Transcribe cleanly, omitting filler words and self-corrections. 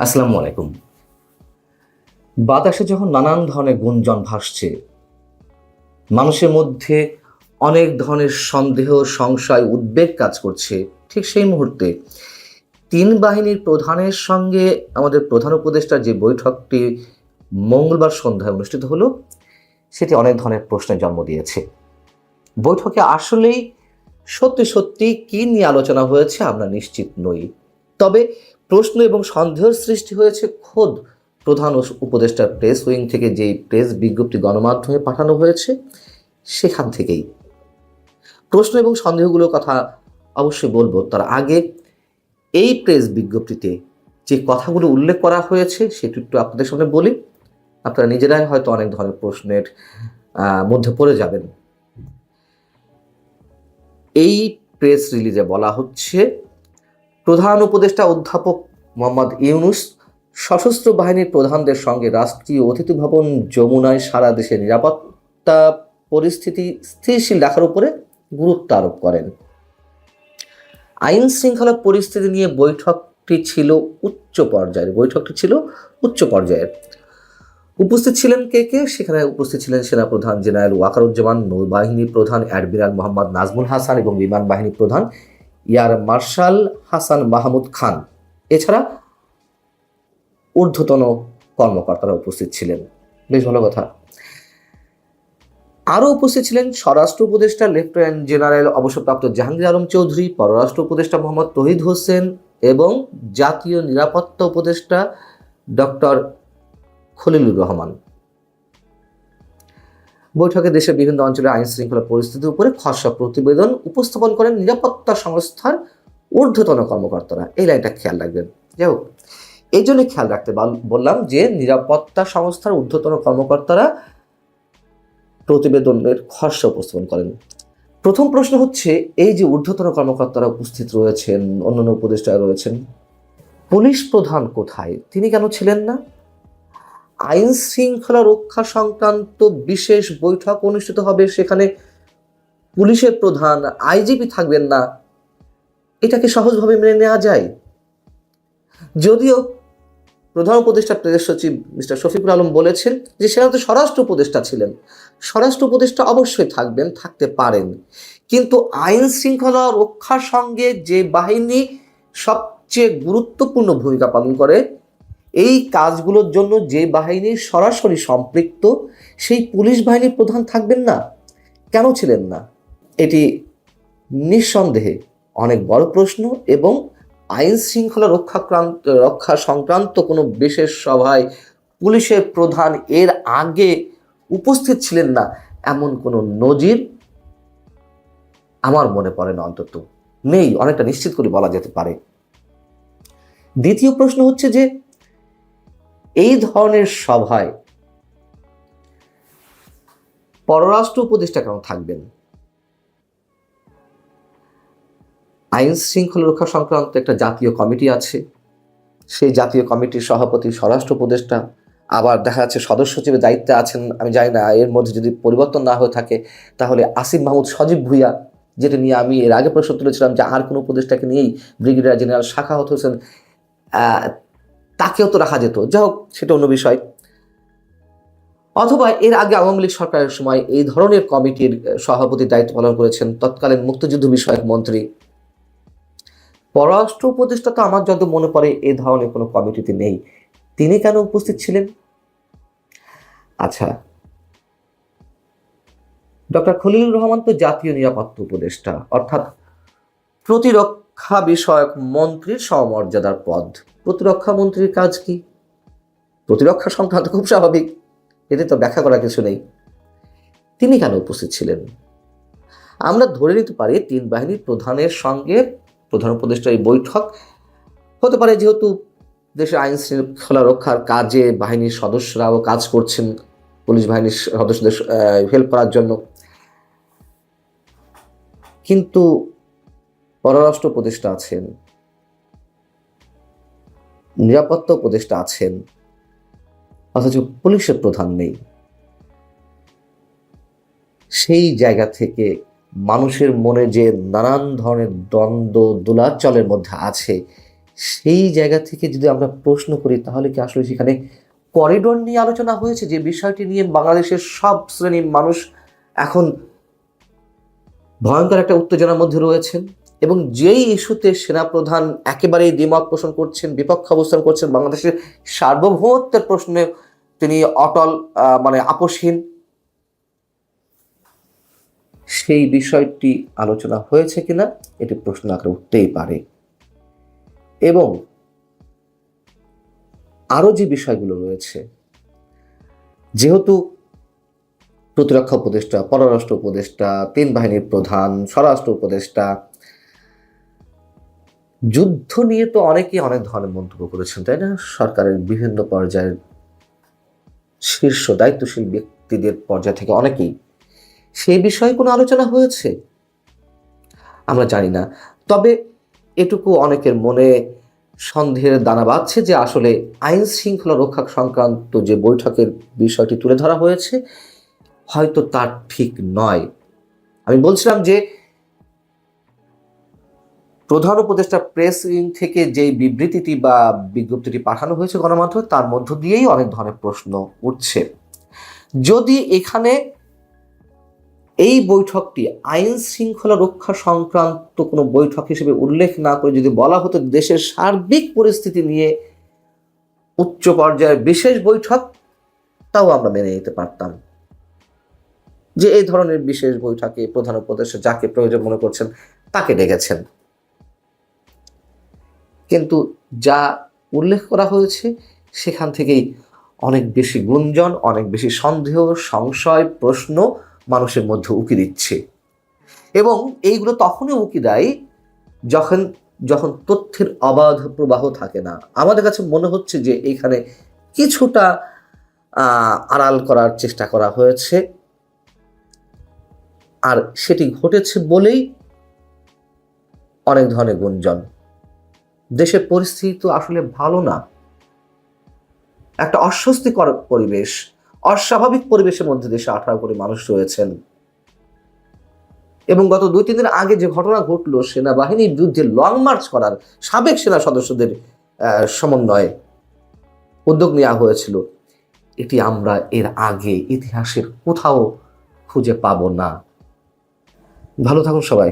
আসসালামু আলাইকুম। বাতাসে যখন নানান ধরনের গুঞ্জন ভাসছে, মানুষের মধ্যে অনেক ধরনের সন্দেহ, সংশয়, উদ্বেগ কাজ করছে, ঠিক সেই মুহূর্তে তিন বাহিনীর প্রধানের সঙ্গে আমাদের প্রধান উপদেষ্টার যে বৈঠকটি মঙ্গলবার সন্ধ্যায় অনুষ্ঠিত হলো, সেটি অনেক ধরনের প্রশ্নের জন্ম দিয়েছে। বৈঠকে আসলেই সত্যি সত্যি কী নিয়ে আলোচনা হয়েছে আমরা নিশ্চিত নই। তবে প্রশ্ন এবং সন্দেহের সৃষ্টি হয়েছে খোদ প্রধান উপদেষ্টার প্রেস উইং থেকে যেই প্রেস বিজ্ঞপ্তি গণমাধ্যমে পাঠানো হয়েছে সেখান থেকেই। প্রশ্ন এবং সন্দেহগুলোর কথা অবশ্যই বলবো, তার আগে এই প্রেস বিজ্ঞপ্তিতে যে কথাগুলো উল্লেখ করা হয়েছে সেটি একটু আপনাদের সামনে বলি। আপনারা নিজেরাই হয়তো অনেক ধরনের প্রশ্নের মধ্যে পড়ে যাবেন। এই প্রেস রিলিজে বলা হচ্ছে, প্রধান উপদেষ্টা অধ্যাপক মোহাম্মদ ইউনূস সশস্ত্র বাহিনীর প্রধানদের সঙ্গে রাষ্ট্রীয় অতিথি ভবন যমুনায় সারা দেশের নিরাপত্তা পরিস্থিতি স্থিতিশীল রাখার উপরে গুরুত্ব আরোপ করেন। আইন শৃঙ্খলা পরিস্থিতি নিয়ে বৈঠকটি ছিল উচ্চ পর্যায়ের। উপস্থিত ছিলেন কে? সেখানে উপস্থিত ছিলেন সেনাপ্রধান জেনারেল ওয়াকারুজ্জামান, নৌবাহিনী প্রধান অ্যাডমিরাল মোহাম্মদ নাজমুল হাসান এবং বিমান বাহিনী প্রধান এয়ার মার্শাল হাসান মাহমুদ খান। এছাড়া ঊর্ধ্বতন কর্মকর্তারা উপস্থিত ছিলেন। বেশ ভালো কথা। আরও উপস্থিত ছিলেন স্বরাষ্ট্র উপদেষ্টা লেফটেন্যান্ট জেনারেল অবসরপ্রাপ্ত জাহাঙ্গীর আলম চৌধুরী, পররাষ্ট্র উপদেষ্টা মোহাম্মদ তৌহিদ হোসেন এবং জাতীয় নিরাপত্তা উপদেষ্টা ডক্টর খলিলুর রহমান। বৈঠকে দেশের বিভিন্ন অঞ্চলে আইন শৃঙ্খলা পরিস্থিতির উপরে খসড়া প্রতিবেদন উপস্থাপন করেন নিরাপত্তা সংস্থার ঊর্ধ্বতন কর্মকর্তারা। এই লাইনটা খেয়াল রাখবেন। যাই হোক, এই জন্য খেয়াল রাখতে বললাম যে নিরাপত্তা সংস্থার ঊর্ধ্বতন কর্মকর্তারা প্রতিবেদনের খসড়া উপস্থাপন করেন। প্রথম প্রশ্ন হচ্ছে, এই যে ঊর্ধ্বতন কর্মকর্তারা উপস্থিত রয়েছেন, অন্যান্য উপদেষ্টারা রয়েছেন, পুলিশ প্রধান কোথায়? তিনি কেন ছিলেন না? আইন শৃঙ্খলা রক্ষা সংক্রান্ত বিশেষ বৈঠক অনুষ্ঠিত হবে, সেখানে পুলিশের প্রধান আইজিপি থাকবেন না, এটাকে সহজভাবে মেনে নেওয়া যায়? যদিও প্রধান উপদেষ্টা প্রেস সচিব মিস্টার শফিকুল আলম বলেছেন যে সেখানে তো স্বরাষ্ট্র উপদেষ্টা ছিলেন, স্বরাষ্ট্র উপদেষ্টা অবশ্যই থাকতে পারেন, কিন্তু আইন শৃঙ্খলা রক্ষার সঙ্গে যে বাহিনী সবচেয়ে গুরুত্বপূর্ণ ভূমিকা পালন করে, এই কাজগুলোর জন্য যে বাহিনী সরাসরি সম্পৃক্ত, সেই পুলিশ বাহিনীর প্রধান থাকবেন না? কেন ছিলেন না? এটি নিঃসন্দেহে অনেক বড় প্রশ্ন এবং আইন শৃঙ্খলা রক্ষা সংক্রান্ত কোনো বিশেষ সভায় পুলিশের প্রধান এর আগে উপস্থিত ছিলেন না এমন কোনো নজির আমার মনে পড়ে না, অন্তত নেই, অনেকটা নিশ্চিত করে বলা যেতে পারে। দ্বিতীয় প্রশ্ন হচ্ছে যে এই ধরনের সভায় পররাষ্ট্র উপদেষ্টা কেন থাকবেন? আইন শৃঙ্খলা রক্ষা সংক্রান্ত একটা জাতীয় কমিটি আছে, সেই জাতীয় কমিটির সভাপতি স্বরাষ্ট্র উপদেষ্টা, আবার দেখা যাচ্ছে সদস্য সচিবের দায়িত্বে আছেন, আমি জানি না এর মধ্যে যদি পরিবর্তন না হয়ে থাকে তাহলে আসিফ মাহমুদ সজীব ভুঁইয়া, যেটা নিয়ে আমি এর আগে প্রশ্ন তুলেছিলাম যে আর কোনো উপদেষ্টাকে নিয়েই ব্রিগেডিয়ার জেনারেল সাখাওয়াত হোসেন, তাকেও তো রাখা যেত। যাই হোক, সেটা অন্য বিষয়। অথবা এর আগে আওয়ামী লীগ সরকারের সময় এই ধরনের কমিটির সভাপতির দায়িত্ব পালন করেছেন তৎকালীন মুক্তিযুদ্ধ বিষয়ক মন্ত্রী। পররাষ্ট্র উপদেষ্টা তো আমার যত মনে পড়ে এই ধরনের কোনো কমিটিতে নেই, তিনি কেন উপস্থিত ছিলেন? আচ্ছা, ডক্টর খলিলুর রহমান তো জাতীয় নিরাপত্তা উপদেষ্টা, অর্থাৎ প্রতিরক্ষা বিষয়ক মন্ত্রীর সমমর্যাদার পদ। প্রতিরক্ষা মন্ত্রীর কাজ কি? প্রতিরক্ষা সংক্রান্ত, খুব স্বাভাবিক, এতে তো ব্যাখ্যা করার কিছু নেই। তিনি কেন উপস্থিত ছিলেন? আমরা ধরে নিতে পারি তিন বাহিনীর প্রধানের সঙ্গে প্রধান উপদেষ্টার এই বৈঠক হতে পারে, যেহেতু দেশের আইন শৃঙ্খলা রক্ষার কাজে বাহিনীর সদস্যরাও কাজ করছেন, পুলিশ বাহিনীর সদস্যদের হেল্প করার জন্য। কিন্তু পররাষ্ট্র উপদেষ্টা আছেন, নিরাপত্তা উপদেষ্টা আছেন, অথচ পুলিশের প্রধান নেই। সেই জায়গা থেকে মানুষের মনে যে নানান ধরনের দ্বন্দ্ব দোলাচলের মধ্যে আছে, সেই জায়গা থেকে যদি আমরা প্রশ্ন করি, তাহলে কি আসলে সেখানে করিডোর নিয়ে আলোচনা হয়েছে, যে বিষয়টি নিয়ে বাংলাদেশের সব শ্রেণীর মানুষ এখন ভয়ঙ্কর একটা উত্তেজনার মধ্যে রয়েছেন, এবং যেই ইস্যুতে সেনাপ্রধান একেবারেই দ্বিমত পোষণ করছেন, বিপক্ষ অবস্থান করছেন, বাংলাদেশের সার্বভৌমত্বের প্রশ্নে তিনি অটল, আপোষহীন, সেই বিষয়টি আলোচনা হয়েছে কিনা এটি প্রশ্ন আকারে উঠতেই পারে। এবং আরো যে বিষয়গুলো রয়েছে, যেহেতু প্রতিরক্ষা উপদেষ্টা, পররাষ্ট্র উপদেষ্টা, তিন বাহিনীর প্রধান, স্বরাষ্ট্র উপদেষ্টা, যুদ্ধ নিয়ে তো অনেকেই অনেক ধরনের মন্তব্য করেছেন, তাই না? সরকারের বিভিন্ন পর্যায়ের শীর্ষ দায়িত্বশীল ব্যক্তিদের পর্যায় থেকে অনেকেই, সেই বিষয়ে কোনো আলোচনা হয়েছে আমরা জানি না। তবে এটুকু অনেকের মনে সন্দেহের দানা বাঁধছে যে আসলে আইন শৃঙ্খলা রক্ষা সংক্রান্ত যে বৈঠকের বিষয়টি তুলে ধরা হয়েছে, হয়তো তার ঠিক নয়। আমি বলছিলাম যে প্রধান উপদেষ্টা প্রেস উইং থেকে যে বিবৃতিটি বা বিজ্ঞপ্তিটি পাঠানো হয়েছে গণমাধ্যমে, তার মধ্য দিয়েই অনেক ধরনের প্রশ্ন উঠছে। যদি এখানে এই বৈঠকটি আইন শৃঙ্খলা রক্ষা সংক্রান্ত কোনো বৈঠক হিসেবে উল্লেখ না করে যদি বলা হতো দেশের সার্বিক পরিস্থিতি নিয়ে উচ্চ পর্যায়ের বিশেষ বৈঠক, তাও আমরা মেনে নিতে পারতাম যে এই ধরনের বিশেষ বৈঠকে প্রধান উপদেষ্টা যাকে প্রয়োজন মনে করছেন তাকে ডেকেছেন। কিন্তু যা উল্লেখ করা হয়েছে সেখান থেকেই অনেক বেশি গুঞ্জন, অনেক বেশি সন্দেহ, সংশয়, প্রশ্ন মানুষের মধ্যে উকি দিচ্ছে। এবং এইগুলো তখনই উকি দেয় যখন যখন তথ্যের অবাধ প্রবাহ থাকে না। আমাদের কাছে মনে হচ্ছে যে এখানে কিছুটা আড়াল করার চেষ্টা করা হয়েছে, আর সেটি ঘটেছে বলেই অনেক ধরনের গুঞ্জন। দেশের পরিস্থিতি তো আসলে ভালো না, একটা অস্বস্তিকর পরিবেশ, অস্বাভাবিক পরিবেশের মধ্যে দেশে 18 কোটি মানুষ রয়েছেন। এবং গত 2-3 দিন আগে যে ঘটনা ঘটলো, সেনাবাহিনীর বিরুদ্ধে লং মার্চ করার সাবেক সেনা সদস্যদের সমন্বয়ে উদ্যোগ নেওয়া হয়েছিল, এটি আমরা এর আগে ইতিহাসের কোথাও খুঁজে পাবো না। ভালো থাকুন সবাই।